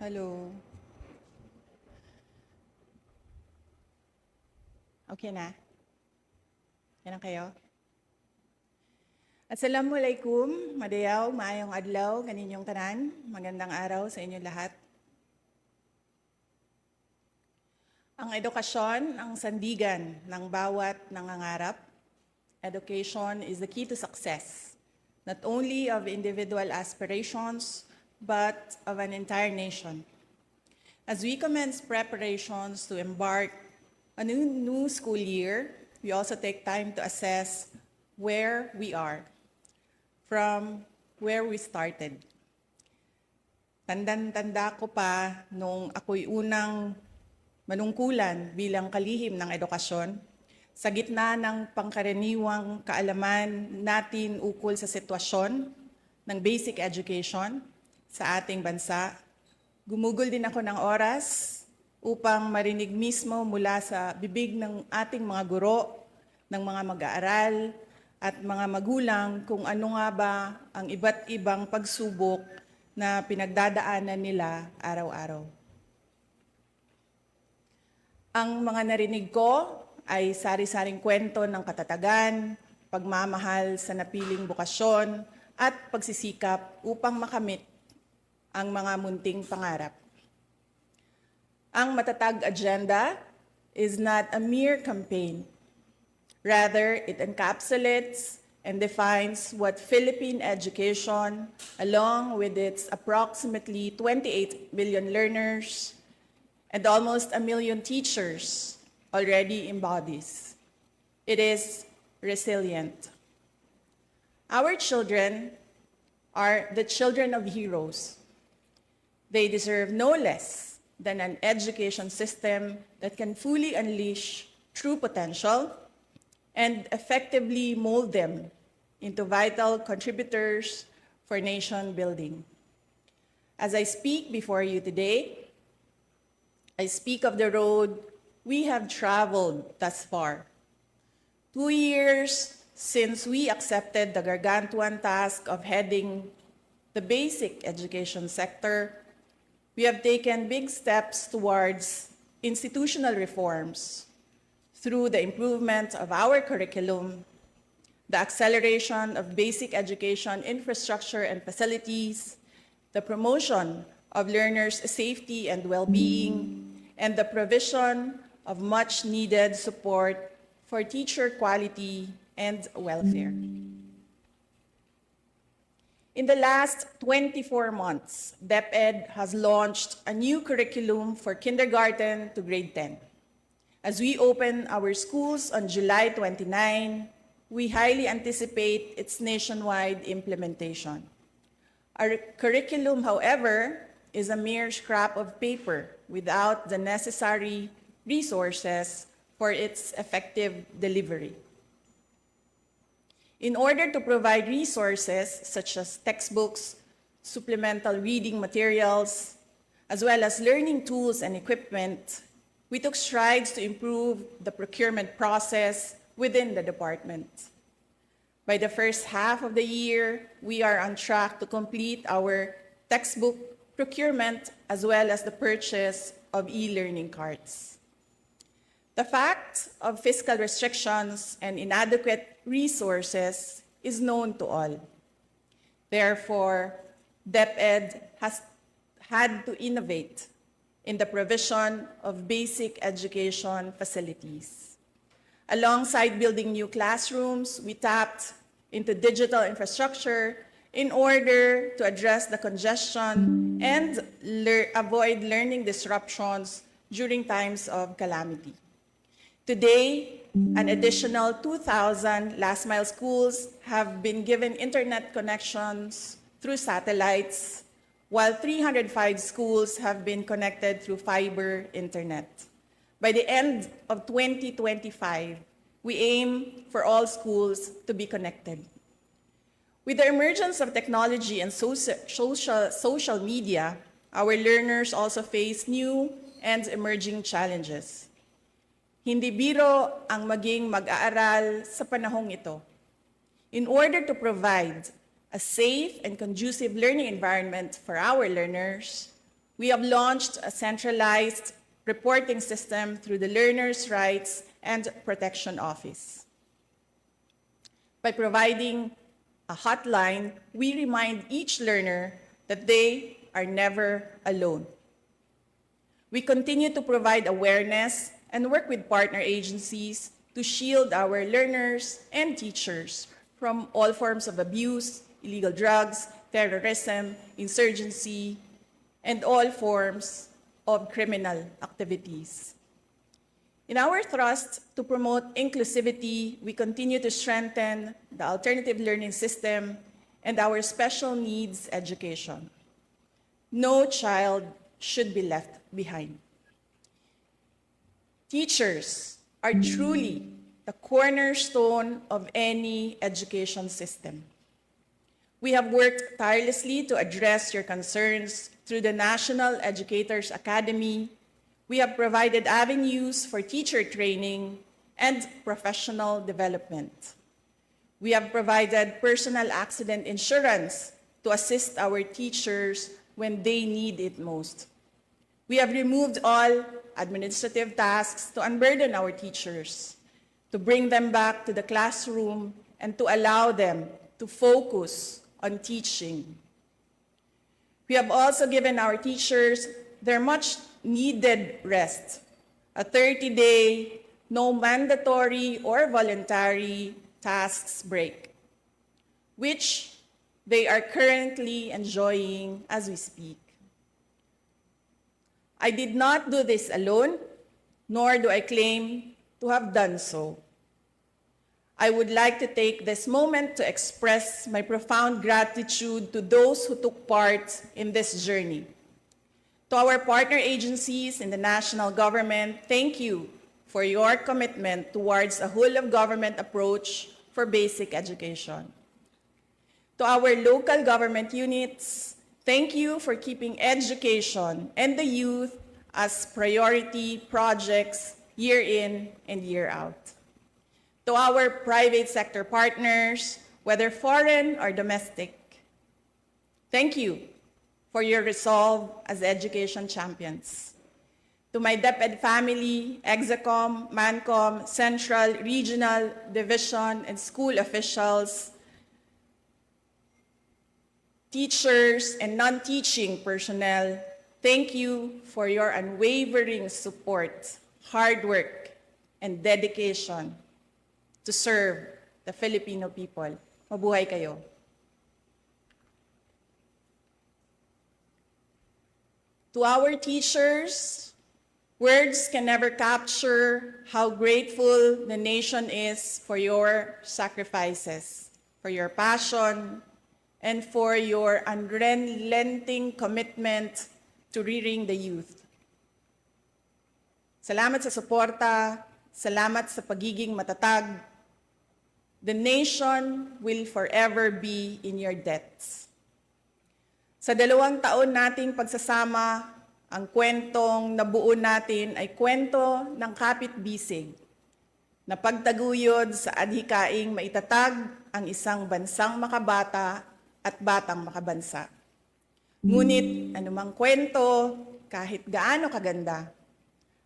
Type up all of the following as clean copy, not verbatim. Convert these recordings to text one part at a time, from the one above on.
Hello. Okay na? Yan ang kayo? Assalamualaikum, madayaw, maayong adlaw, kaninyong tanan. Magandang araw sa inyo lahat. Ang edukasyon ang sandigan ng bawat nangangarap. Education is the key to success, not only of individual aspirations, but of an entire nation. As we commence preparations to embark on a new school year, we also take time to assess where we are from where we started. Tandang-tanda ko pa nung ako'y unang manungkulan bilang kalihim ng edukasyon, sa gitna ng pangkaraniwang kaalaman natin ukol sa sitwasyon ng basic education sa ating bansa, gumugol din ako ng oras upang marinig mismo mula sa bibig ng ating mga guro, ng mga mag-aaral, at mga magulang kung ano nga ba ang iba't ibang pagsubok na pinagdadaanan nila araw-araw. Ang mga narinig ko ay sari-saring kwento ng katatagan, pagmamahal sa napiling bukasyon, at pagsisikap upang makamit ang mga munting pangarap. Ang matatag agenda is not a mere campaign. Rather, it encapsulates and defines what Philippine education, along with its approximately 28 million learners and almost 1 million teachers, already embodies. It is resilient. Our children are the children of heroes. They deserve no less than an education system that can fully unleash true potential and effectively mold them into vital contributors for nation building. As I speak before you today, I speak of the road we have traveled thus far. 2 years since we accepted the gargantuan task of heading the basic education sector, we have taken big steps towards institutional reforms through the improvement of our curriculum, the acceleration of basic education infrastructure and facilities, the promotion of learners' safety and well-being, and the provision of much-needed support for teacher quality and welfare. In the last 24 months, DepEd has launched a new curriculum for kindergarten to grade 10. As we open our schools on July 29, we highly anticipate its nationwide implementation. Our curriculum, however, is a mere scrap of paper without the necessary resources for its effective delivery. In order to provide resources such as textbooks, supplemental reading materials, as well as learning tools and equipment, we took strides to improve the procurement process within the department. By the first half of the year, we are on track to complete our textbook procurement as well as the purchase of e-learning cards. The fact of fiscal restrictions and inadequate resources is known to all. Therefore, DepEd has had to innovate in the provision of basic education facilities. Alongside building new classrooms, we tapped into digital infrastructure in order to address the congestion and avoid learning disruptions during times of calamity. Today, an additional 2,000 last-mile schools have been given internet connections through satellites, while 305 schools have been connected through fiber internet. By the end of 2025, we aim for all schools to be connected. With the emergence of technology and social media, our learners also face new and emerging challenges. Hindi biro ang maging mag-aaral sa panahong ito. In order to provide a safe and conducive learning environment for our learners, we have launched a centralized reporting system through the Learners' Rights and Protection Office. By providing a hotline, we remind each learner that they are never alone. We continue to provide awareness and work with partner agencies to shield our learners and teachers from all forms of abuse, illegal drugs, terrorism, insurgency, and all forms of criminal activities. In our thrust to promote inclusivity, we continue to strengthen the alternative learning system and our special needs education. No child should be left behind. Teachers are truly the cornerstone of any education system. We have worked tirelessly to address your concerns through the National Educators Academy. We have provided avenues for teacher training and professional development. We have provided personal accident insurance to assist our teachers when they need it most. We have removed all administrative tasks to unburden our teachers, to bring them back to the classroom and to allow them to focus on teaching. We have also given our teachers their much needed rest, a 30-day, no mandatory or voluntary tasks break, which they are currently enjoying as we speak. I did not do this alone, nor do I claim to have done so. I would like to take this moment to express my profound gratitude to those who took part in this journey. To our partner agencies in the national government, thank you for your commitment towards a whole-of-government approach for basic education. To our local government units, thank you for keeping education and the youth as priority projects year in and year out. To our private sector partners, whether foreign or domestic, thank you for your resolve as education champions. To my DepEd family, Execom, Mancom, Central, Regional, Division, and school officials, teachers, and non-teaching personnel, thank you for your unwavering support, hard work, and dedication to serve the Filipino people. Mabuhay kayo. To our teachers, words can never capture how grateful the nation is for your sacrifices, for your passion, and for your unrelenting commitment to rearing the youth. Salamat sa suporta, salamat sa pagiging matatag. The nation will forever be in your debts. Sa 2 taon nating pagsasama, ang kwentong nabuo natin ay kwento ng kapit-bisig na pagtaguyod sa adhikaing maitatag ang isang bansang makabata at batang makabansa. Ngunit anumang kwento, kahit gaano kaganda,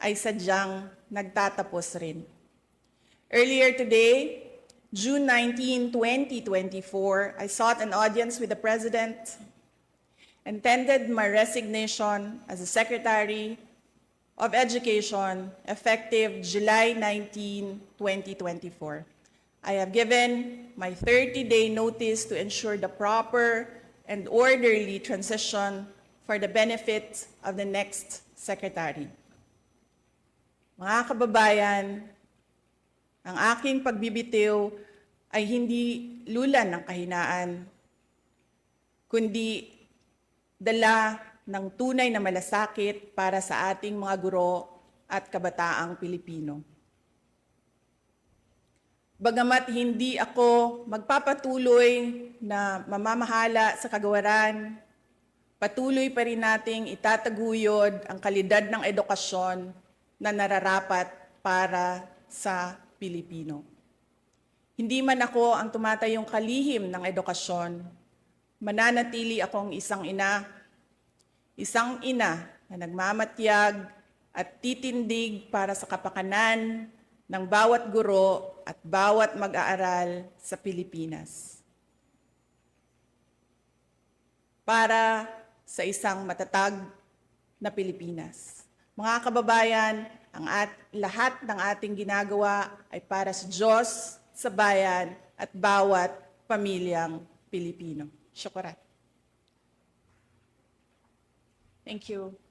ay sadyang nagtatapos rin. Earlier today, June 19, 2024, I sought an audience with the President and tendered my resignation as the Secretary of Education effective July 19, 2024. I have given my 30-day notice to ensure the proper and orderly transition for the benefit of the next Secretary. Mga kababayan, ang aking pagbibitiw ay hindi lulan ng kahinaan, kundi dala ng tunay na malasakit para sa ating mga guro at kabataang Pilipino. Bagamat hindi ako magpapatuloy na mamamahala sa kagawaran, patuloy pa rin nating itataguyod ang kalidad ng edukasyon na nararapat para sa Pilipino. Hindi man ako ang tumatayong kalihim ng edukasyon, mananatili akong isang ina, isang ina na nagmamatyag at titindig para sa kapakanan ng bawat guro at bawat mag-aaral sa Pilipinas. Para sa isang matatag na Pilipinas. Mga kababayan, lahat ng ating ginagawa ay para sa Diyos, sa bayan, at bawat pamilyang Pilipino. Syukuran. Thank you.